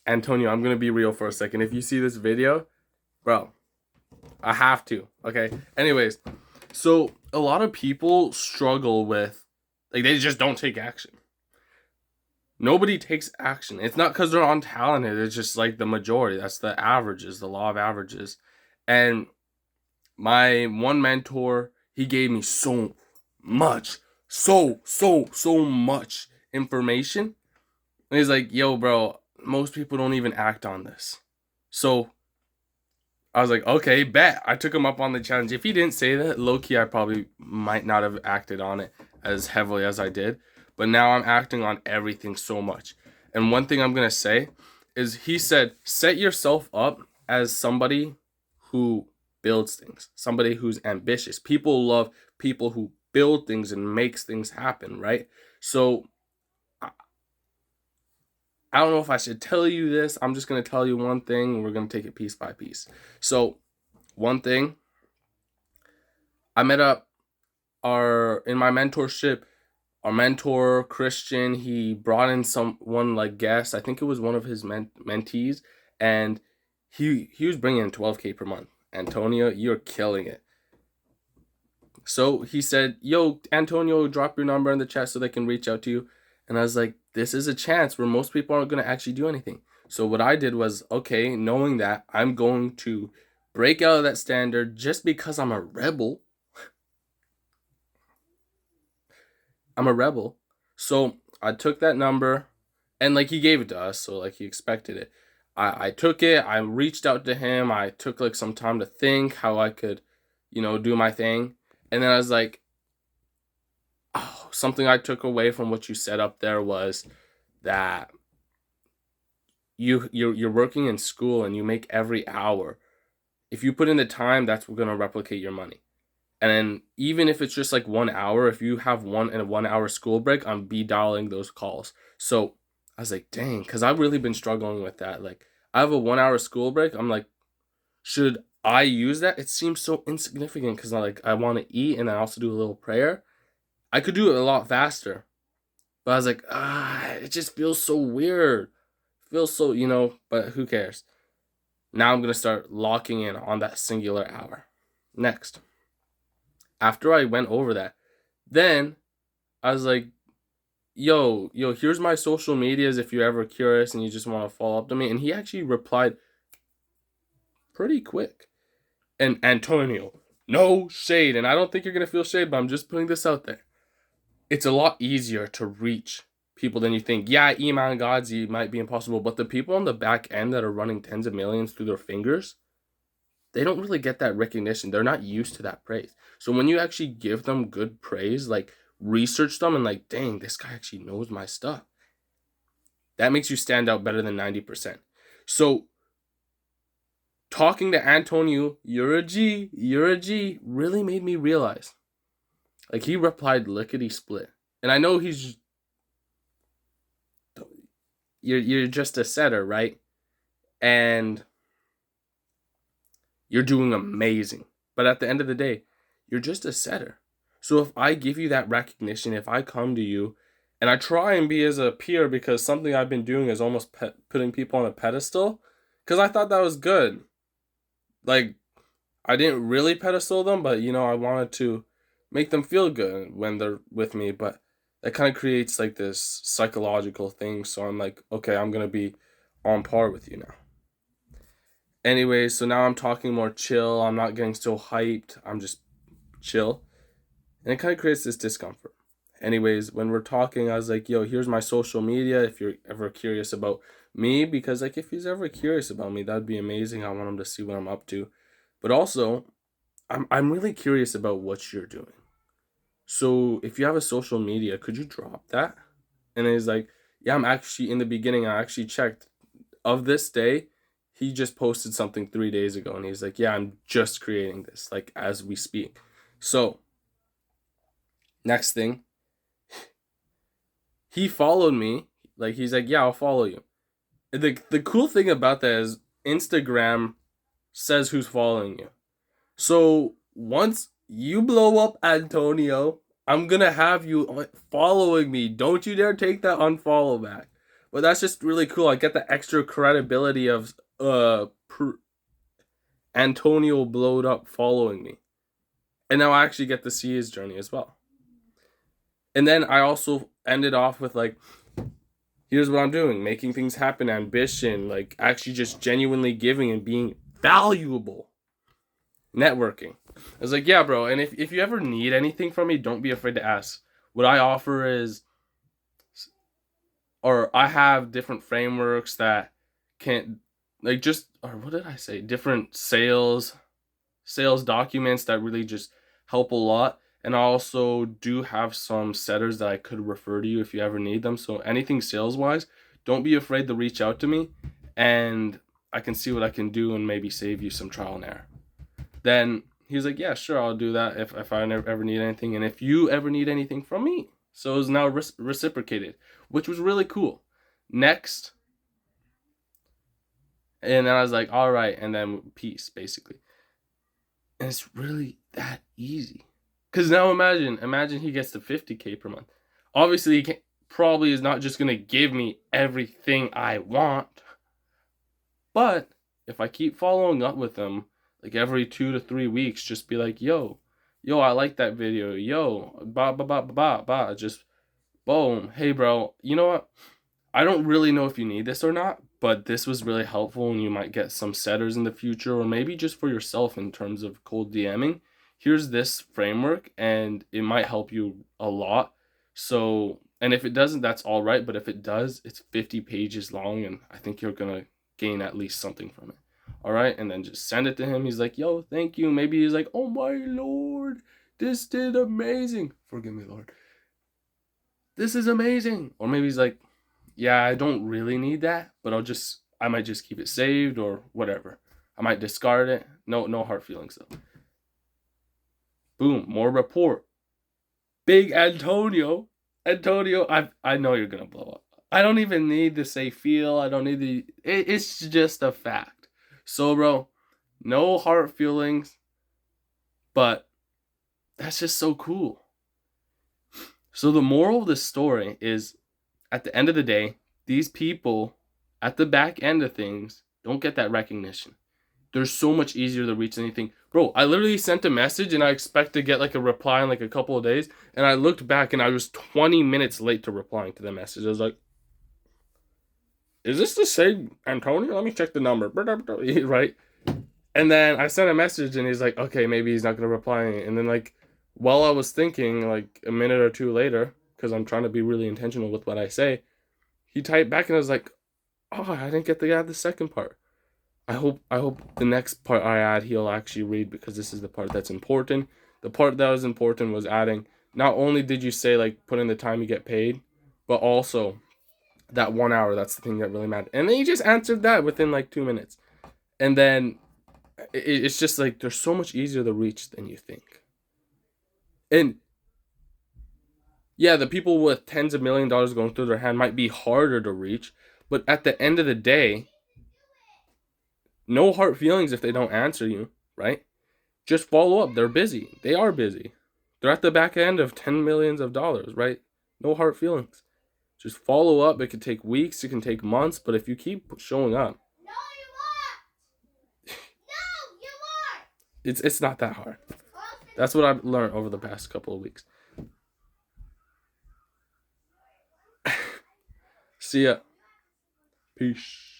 Antonio, I'm gonna be real for a second. If you see this video, bro, I have to. Okay. Anyways, so a lot of people struggle with, like, they just don't take action. Nobody takes action. It's not because they're untalented. It's just like the majority. That's the averages, the law of averages. And my one mentor, he gave me so much, so much information. And he's like, yo, bro, most people don't even act on this. So I was like, okay, bet. I took him up on the challenge. If he didn't say that, low key, I probably might not have acted on it as heavily as I did. But now I'm acting on everything so much. And one thing I'm going to say is he said, set yourself up as somebody who builds things, somebody who's ambitious. People love people who build things and makes things happen, right? So I don't know if I should tell you this. I'm just going to tell you one thing. And we're going to take it piece by piece. So one thing, I met up in my mentorship, our mentor Christian, he brought in someone like guest. I think it was one of his mentees, and he was bringing in 12K per month. Antonio, you're killing it. So he said, yo, Antonio, drop your number in the chat so they can reach out to you. And I was like, this is a chance where most people aren't going to actually do anything. So what I did was, okay, knowing that, I'm going to break out of that standard just because I'm a rebel. I'm a rebel. So I took that number, and like he gave it to us, so like he expected it. I took it, I reached out to him, I took like some time to think how I could, do my thing. And then I was like, oh, something I took away from what you said up there was that you're working in school and you make every hour. If you put in the time, that's gonna replicate your money. And then even if it's just like 1 hour, if you have a 1 hour school break, I'm dialing those calls. So I was like, dang, because I've really been struggling with that. Like, I have a 1 hour school break. I'm like, should I use that? It seems so insignificant because I want to eat and I also do a little prayer. I could do it a lot faster. But I was like, it just feels so weird. Feels so, but who cares? Now I'm going to start locking in on that singular hour. Next. After I went over that, then I was like, yo, here's my social medias if you're ever curious and you just want to follow up to me. And he actually replied pretty quick. And Antonio, no shade. And I don't think you're going to feel shade, but I'm just putting this out there. It's a lot easier to reach people than you think. Yeah, Iman Godzi might be impossible, but the people on the back end that are running tens of millions through their fingers, they don't really get that recognition. They're not used to that praise. So when you actually give them good praise, like research them and like, dang, this guy actually knows my stuff, that makes you stand out better than 90%. So talking to Antonio, you're a G, really made me realize. Like, he replied lickety split. And I know you're just a setter, right? And you're doing amazing. But at the end of the day, you're just a setter. So if I give you that recognition, if I come to you and I try and be as a peer, because something I've been doing is almost putting people on a pedestal, because I thought that was good. Like, I didn't really pedestal them, but I wanted to make them feel good when they're with me. But that kind of creates like this psychological thing. So I'm like, okay, I'm going to be on par with you now. Anyway, so now I'm talking more chill. I'm not getting so hyped. I'm just chill. And it kind of creates this discomfort. Anyways, when we're talking, I was like, yo, here's my social media if you're ever curious about me. Because, like, if he's ever curious about me, that'd be amazing. I want him to see what I'm up to. But also, I'm really curious about what you're doing. So if you have a social media, could you drop that? And he's like, yeah, I'm actually, in the beginning, I actually checked. Of this day, he just posted something 3 days ago. And he's like, yeah, I'm just creating this, like, as we speak. So, next thing, he followed me. Like, he's like, yeah, I'll follow you. The cool thing about that is Instagram says who's following you. So once you blow up, Antonio, I'm gonna have you following me. Don't you dare take that unfollow back. But that's just really cool. I get the extra credibility of Antonio blowed up following me. And now I actually get to see his journey as well. And then I also ended off with like, here's what I'm doing, making things happen, ambition, like actually just genuinely giving and being valuable. Networking. I was like, yeah, bro. And if you ever need anything from me, don't be afraid to ask. What I offer is, or I have different frameworks that can't, like just, or what did I say? Different sales documents that really just help a lot. And I also do have some setters that I could refer to you if you ever need them. So anything sales wise, don't be afraid to reach out to me, and I can see what I can do and maybe save you some trial and error. Then he's like, yeah, sure, I'll do that if I ever need anything, and if you ever need anything from me. So it was now reciprocated, which was really cool. Next, and then I was like, all right, and then peace, basically. And it's really that easy. Because now imagine he gets to 50K per month. Obviously, he probably is not just going to give me everything I want. But if I keep following up with him, like every 2 to 3 weeks, just be like, yo, I like that video. Yo, just boom. Hey, bro, you know what? I don't really know if you need this or not, but this was really helpful and you might get some setters in the future, or maybe just for yourself in terms of cold DMing. Here's this framework and it might help you a lot. So, and if it doesn't, that's all right. But if it does, it's 50 pages long and I think you're going to gain at least something from it. All right. And then just send it to him. He's like, yo, thank you. Maybe he's like, oh my Lord, this did amazing. Forgive me, Lord. This is amazing. Or maybe he's like, yeah, I don't really need that, but I might just keep it saved or whatever. I might discard it. No hard feelings though. Boom, more rapport. Big Antonio. I know you're gonna blow up. I don't even need to say feel. I don't need to. It's just a fact. So, bro, no hard feelings, but that's just so cool. So the moral of this story is, at the end of the day, these people at the back end of things don't get that recognition. They're so much easier to reach anything. Bro, I literally sent a message and I expect to get like a reply in like a couple of days. And I looked back and I was 20 minutes late to replying to the message. I was like, is this the same Antonio? Let me check the number. Right? And then I sent a message and he's like, okay, maybe he's not going to reply. And then like, while I was thinking, like a minute or two later, because I'm trying to be really intentional with what I say, he typed back and I was like, oh, I didn't get to add the second part. I hope the next part I add he'll actually read, because this is the part that's important. The part that was important was adding, not only did you say like put in the time you get paid, but also that 1 hour, that's the thing that really mattered. And then he just answered that within like 2 minutes. And then it's just like they're so much easier to reach than you think. And yeah, the people with tens of $1 million going through their hand might be harder to reach, but at the end of the day, no hard feelings if they don't answer you, right? Just follow up. They're busy. They are busy. They're at the back end of $10 million, right? No hard feelings. Just follow up. It could take weeks. It can take months. But if you keep showing up, it's not that hard. That's what I've learned over the past couple of weeks. See ya. Peace.